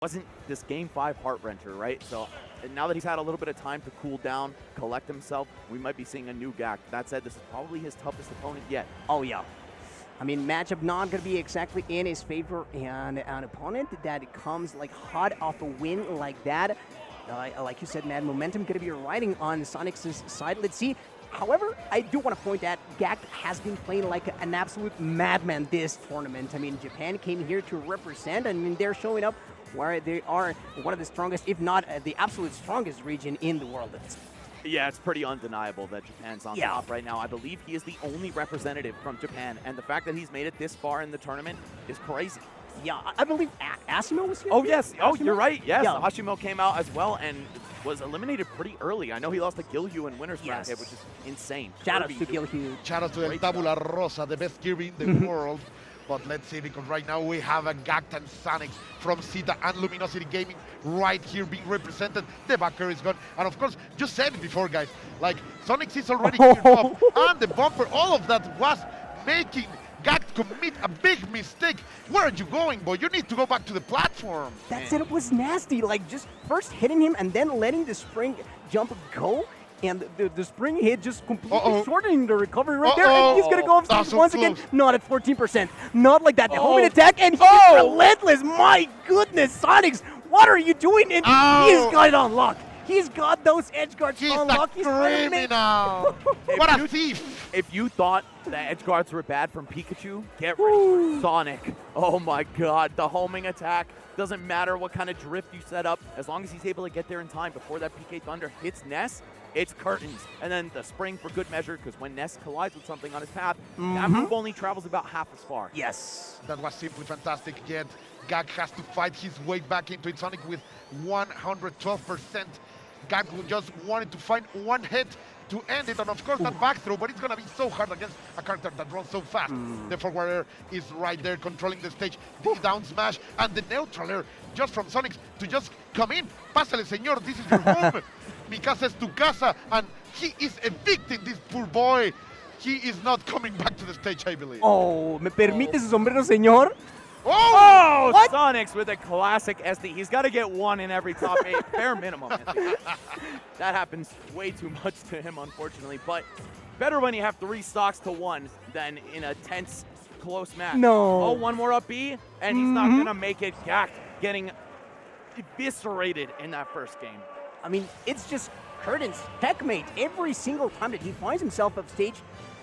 wasn't this Game 5 heart-wrencher, right? So now that he's had a little bit of time to cool down, collect himself, we might be seeing a new Gackt. That said, this is probably his toughest opponent yet. Oh, yeah. I mean, matchup not going to be exactly in his favor, and an opponent that comes like hot off a win like that. Like you said, man, momentum going to be riding on Sonix's side. Let's see. However, I do want to point out Gackt has been playing like an absolute madman this tournament. I mean, Japan came here to represent. I mean, they're showing up where they are one of the strongest, if not the absolute strongest region in the world. Yeah, it's pretty undeniable that Japan's on top right now. I believe he is the only representative from Japan, and the fact that he's made it this far in the tournament is crazy. Yeah, I believe Asimo was here. Oh, yes. Asimo? Oh, you're right. Yes, Yeah. Hashimo came out as well and was eliminated pretty early. I know he lost to Gilhue in winner's bracket, which is insane. Shout out to Gilhue. Shout out to El Tabula Rosa, the best Kirby in the world. But let's see, because right now we have a Gackt and Sonix from Zeta and Luminosity Gaming right here being represented. The backer is gone. And of course, just said it before, guys, like Sonix is already geared up. And the bumper, all of that was making Gackt commit a big mistake. Where are you going, boy? You need to go back to the platform. That setup was nasty. Like, just first hitting him and then letting the spring jump go. And the spring hit just completely shortening the recovery right there. And he's going to go off stage once again. Not at 14%. Not like that. The homing attack. And he's relentless. My goodness, Sonix, what are you doing? And he's got it on lock. He's got those edge guards on lock. He's a criminal. What a thief. If you thought the edge guards were bad from Pikachu, get ready for Sonic. Oh my god, the homing attack. Doesn't matter what kind of drift you set up. As long as he's able to get there in time before that PK Thunder hits Ness, it's curtains. And then the spring for good measure, because when Ness collides with something on his path, that move only travels about half as far. Yes. That was simply fantastic. Yet Gackt has to fight his way back into it. Sonic with 112%. Gackt just wanted to find one hit to end it, and of course that back throw, but it's gonna be so hard against a character that runs so fast. The forward air is right there controlling the stage, the down smash, and the neutral air just from Sonix to just come in. Pásale, señor, this is your home. Mi casa es tu casa, and he is evicting this poor boy. He is not coming back to the stage, I believe. Oh, ¿me permite su sombrero, señor? Oh, Sonix with a classic SD. He's got to get one in every top 8, bare minimum. That happens way too much to him, unfortunately. But better when you have 3 stocks to 1 than in a tense, close match. No. Oh, one more up B, and he's not going to make it. Gackt getting eviscerated in that first game. I mean, it's just curtains. Heckmate, every single time that he finds himself up stage,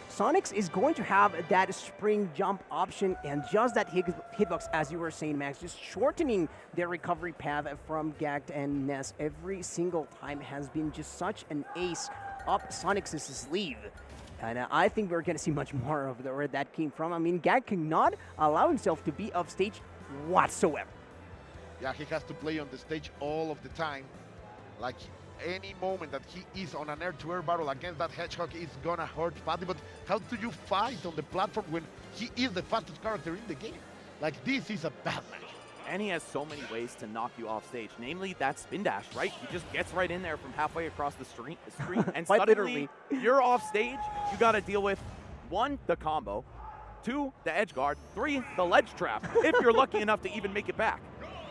Sonix is going to have that spring jump option, and just that hitbox, as you were saying, Max, just shortening their recovery path from Gackt and Ness every single time has been just such an ace up Sonix's sleeve. And I think we're going to see much more of where that came from. I mean, Gackt cannot allow himself to be off stage whatsoever. Yeah, he has to play on the stage all of the time. Like, any moment that he is on an air-to-air battle against that hedgehog is gonna hurt badly. But how do you fight on the platform when he is the fastest character in the game? Like, this is a bad match. And he has so many ways to knock you off stage, namely that spin dash, right? He just gets right in there from halfway across the screen and suddenly you're off stage. You got to deal with 1, the combo, 2, the edge guard, 3, the ledge trap, if you're lucky enough to even make it back.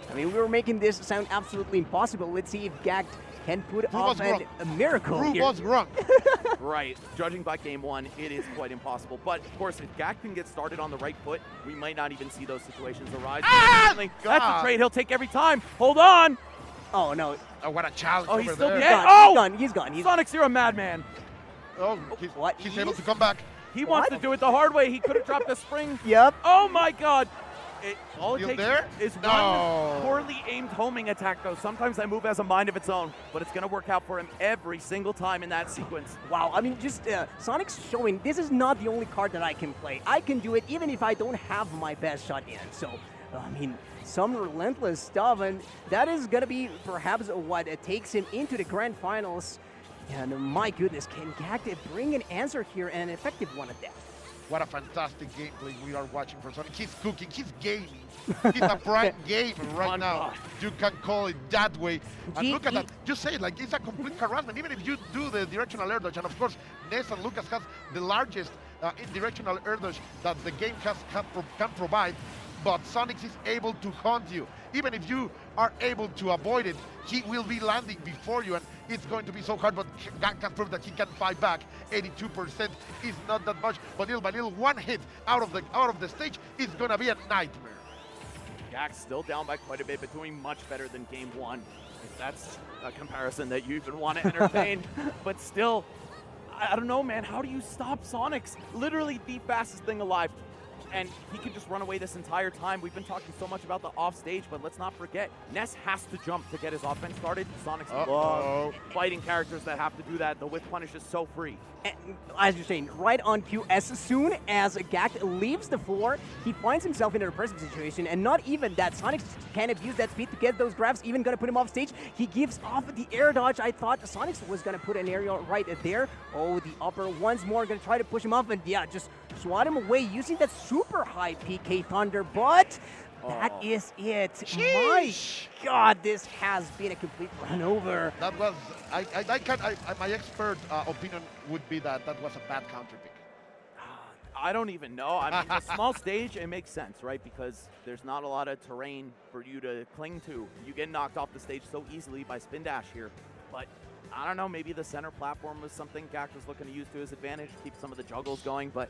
I mean, we were making this sound absolutely impossible. Let's see if Gackt can put off a miracle Prove here. was wrong. Right. Judging by game 1, it is quite impossible. But, of course, if Gackt can get started on the right foot, we might not even see those situations arise. That's a trade he'll take every time. Hold on. Oh, no. Oh, what a challenge Oh, he's over still there. dead. He's gone. Sonix, you're a madman. Oh, he's able to come back. He wants to do it the hard way. He could have dropped the spring. Yep. Oh, my God. All it Still takes there? is one poorly aimed homing attack, though. Sometimes that move has a mind of its own, but it's going to work out for him every single time in that sequence. Wow, I mean, just Sonic's showing this is not the only card that I can play. I can do it even if I don't have my best shot in. So, I mean, some relentless stuff, and that is going to be perhaps what takes him into the grand finals. And my goodness, can Gackt bring an answer here, and an effective one at that? What a fantastic gameplay we are watching for Sonic. He's cooking, he's gaming. He's a prime gamer right now. You can call it that way. And look at that. Just say it, like, it's a complete harassment. Even if you do the directional air dodge, and of course, Ness and Lucas has the largest indirectional air dodge that the game can provide, but Sonix is able to hunt you. Even if you are able to avoid it, he will be landing before you, and it's going to be so hard, but Gackt can prove that he can fight back. 82% is not that much, but little by little, one hit out of the stage is gonna be a nightmare. Gackt still down by quite a bit, but doing much better than game one. If that's a comparison that you even want to entertain. But still, I don't know, man. How do you stop Sonix? Literally the fastest thing alive. And he can just run away this entire time. We've been talking so much about the off stage, but let's not forget, Ness has to jump to get his offense started. Sonix loves fighting characters that have to do that. The whiff punish is so free. And, as you're saying, right on cue, as soon as Gackt leaves the floor, he finds himself in a repressive situation, and not even that. Sonix can abuse that speed to get those grabs, even going to put him off stage. He gives off the air dodge. I thought Sonix was going to put an aerial right there. Oh, the upper once more, going to try to push him off, and yeah, just swat him away using that super high PK Thunder, but that is it. Sheesh. My God, this has been a complete run over. That was, my expert opinion would be that was a bad counter pick. I don't even know. I mean, a small stage, it makes sense, right? Because there's not a lot of terrain for you to cling to. You get knocked off the stage so easily by spin dash here. But I don't know, maybe the center platform was something Gackt was looking to use to his advantage, keep some of the juggles going, but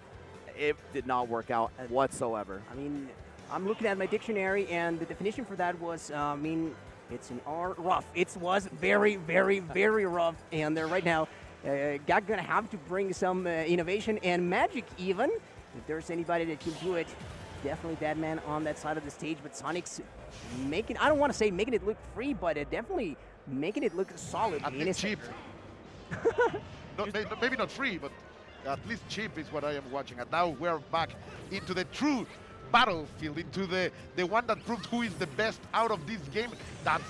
it did not work out whatsoever. I mean, I'm looking at my dictionary, and the definition for that was, I mean, it's an R rough. It was very, very, very rough. And right now, Gackt gonna have to bring some innovation and magic even. If there's anybody that can do it, definitely Batman on that side of the stage. But Sonix making, I don't want to say making it look free, but definitely making it look solid. At least cheap. Maybe not free, but at least cheap is what I am watching. And now we're back into the true battlefield, into the one that proves who is the best out of this game. That's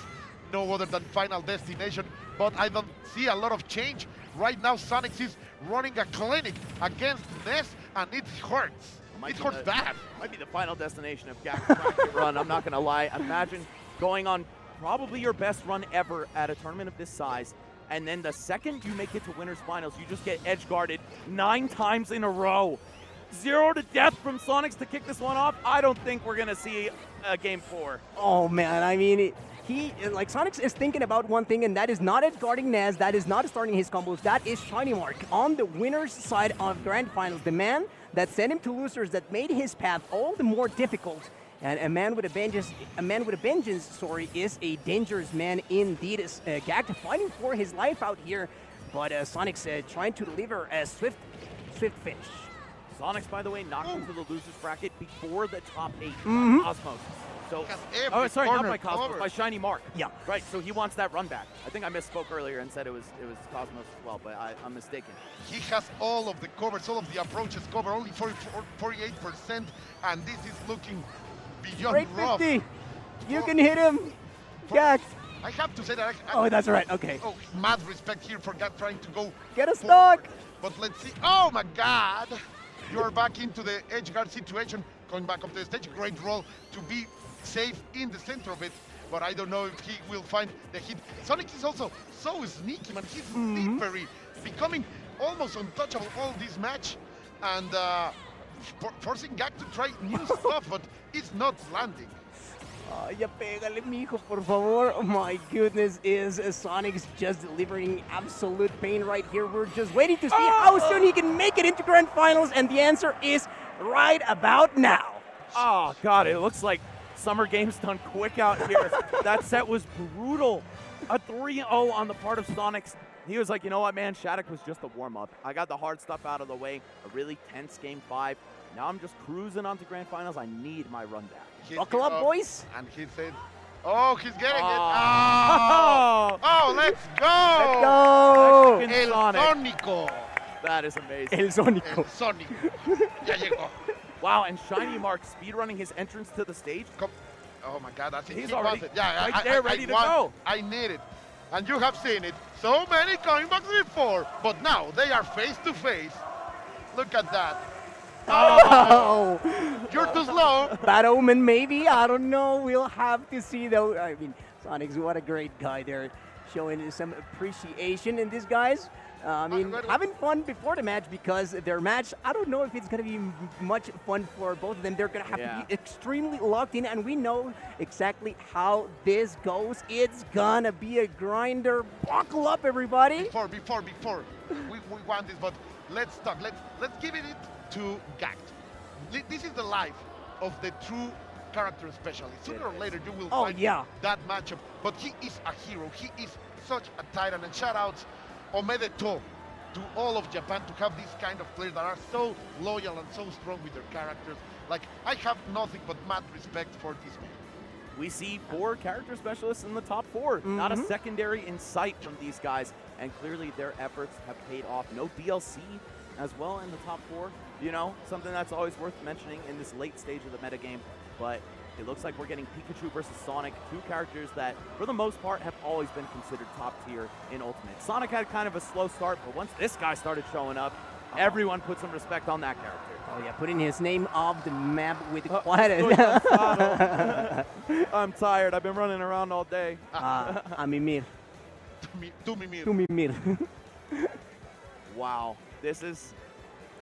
no other than Final Destination, but I don't see a lot of change. Right now, Sonix is running a clinic against Ness, and it hurts. It hurts bad. Might be the Final Destination of Gackt's run. I'm not going to lie. Imagine going on probably your best run ever at a tournament of this size, and then the second you make it to winners finals, you just get edge guarded 9 times in a row. 0 to death from Sonix to kick this one off. I don't think we're going to see a game 4. Oh, man. I mean, Sonix is thinking about one thing, and that is not edge guarding Ness. That is not starting his combos. That is Shiny Mark on the winner's side of Grand Finals. The man that sent him to losers, that made his path all the more difficult. And a man with a vengeance, sorry, is a dangerous man indeed. Gackt fighting for his life out here, but Sonix trying to deliver a swift finish. Sonix, by the way, knocked into the losers bracket before the top 8 by Cosmos. So, oh, sorry, not by Cosmos, by Shiny Mark. Yeah. Right, so he wants that run back. I think I misspoke earlier and said it was Cosmos as well, but I'm mistaken. He has all of the covers, all of the approaches covered, only 48%, and this is looking beyond rough. 50. You can hit him, Gackt. I have to say that. Oh, that's right. Okay. Oh, mad respect here for Gackt trying to go. Get a stock. But let's see. Oh my God! You're back into the edge guard situation, going back up to the stage. Great roll to be safe in the center of it, but I don't know if he will find the hit. Sonix is also so sneaky, man. He's slippery, becoming almost untouchable all this match, and forcing Gackt to try new stuff, but it's not landing. Ya pégale, mijo, por favor. Oh my goodness, is Sonix just delivering absolute pain right here. We're just waiting to see how soon he can make it into Grand Finals, and the answer is right about now. Oh, God, it looks like Summer Games done quick out here. That set was brutal. A 3-0 on the part of Sonix. He was like, you know what, man, Shattuck was just a warm-up. I got the hard stuff out of the way. A really tense Game 5. Now I'm just cruising onto Grand Finals. I need my run back. Buckle up, boys. And he said, oh, he's getting it. Oh, oh, let's go. Let's go. El Sónico. That is amazing. El Sónico. El Sónico. Ya llegó. Wow, and Shiny Mark speedrunning his entrance to the stage. Oh my God, that's it. He's He already was it. Yeah, right there, ready to go. I need it. And you have seen it. So many comebacks before, but now they are face to face. Look at that. Oh. You're too slow. Bad omen, maybe. I don't know. We'll have to see, though. I mean, Sonix, what a great guy there. showing some appreciation in these guys. I mean, having fun before the match because their match, I don't know if it's going to be much fun for both of them. They're going to have to be extremely locked in, and we know exactly how this goes. It's going to be a grinder. Buckle up, everybody. Before, we want this, but let's talk. Let's give it to Gackt. This is the life of the true character specialist. Sooner or later, you will find that matchup. But he is a hero. He is such a titan. And shout outs, omedetou, to all of Japan to have these kind of players that are so loyal and so strong with their characters. Like, I have nothing but mad respect for this man. We see 4 character specialists in the top 4. Not a secondary in sight from these guys, and clearly their efforts have paid off. No DLC as well in the top 4. You know, something that's always worth mentioning in this late stage of the metagame. But it looks like we're getting Pikachu versus Sonic, 2 characters that, for the most part, have always been considered top tier in Ultimate. Sonic had kind of a slow start, but once this guy started showing up, everyone put some respect on that character. Oh yeah, putting his name off the map with quite I'm tired. I've been running around all day. A mimir. To mimir. To mimir. Wow. This is